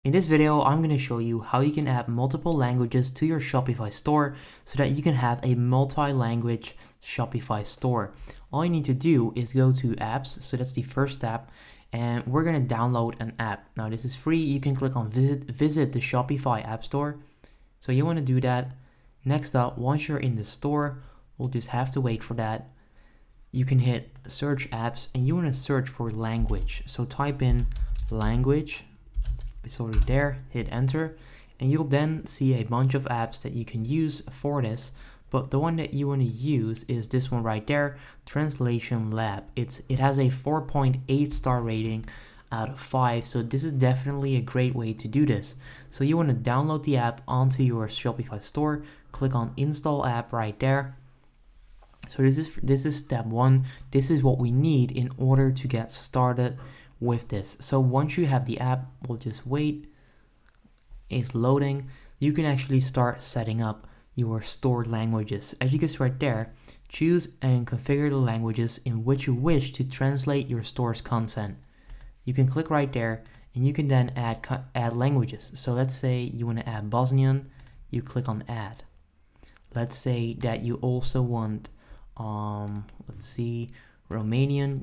In this video, I'm going to show you how you can add multiple languages to your Shopify store so that you can have a multi-language Shopify store. All you need to do is go to apps, so that's the first step, and we're going to download an app. Now this is free. You can click on visit the Shopify app store. So you want to do that. Next up, once you're in the store, we'll just have to wait for that. You can hit search apps and you want to search for language. So type in language. It's already there, hit enter, and you'll then see a bunch of apps that you can use for this, but the one that you want to use is this one right there, Translation Lab. It has a 4.8 star rating out of 5, so this is definitely a great way to do this. So you want to download the app onto your Shopify store, click on install app right there. So this is step 1. This is what we need in order to get started with this. So once you have the app, we'll just wait. It's loading. You can actually start setting up your stored languages. As you can see right there, choose and configure the languages in which you wish to translate your store's content. You can click right there and you can then add languages. So let's say you want to add Bosnian, you click on add. Let's say that you also want Romanian,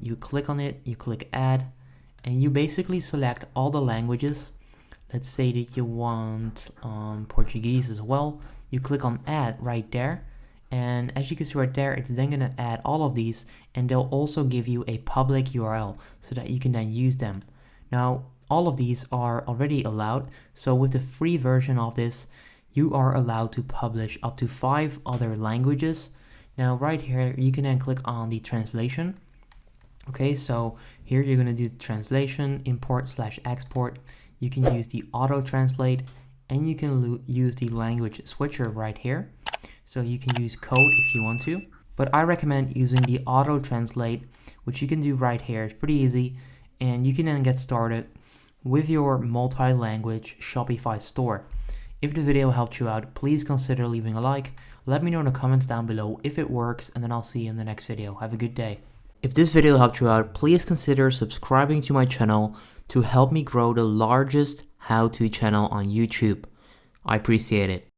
you click on it, you click add, and you basically select all the languages. Let's say that you want Portuguese as well. You click on add right there, and as you can see right there, it's then going to add all of these, and they'll also give you a public URL so that you can then use them. Now all of these are already allowed, so with the free version of this you are allowed to publish up to 5 other languages. Now right here you can then click on the translation. Okay, so here you're going to do translation, import/export. You can use the auto translate, and you can use the language switcher right here. So you can use code if you want to, but I recommend using the auto translate, which you can do right here. It's pretty easy, and you can then get started with your multi-language Shopify store. If the video helped you out, please consider leaving a like. Let me know in the comments down below if it works, and then I'll see you in the next video. Have a good day. If this video helped you out, please consider subscribing to my channel to help me grow the largest how-to channel on YouTube. I appreciate it.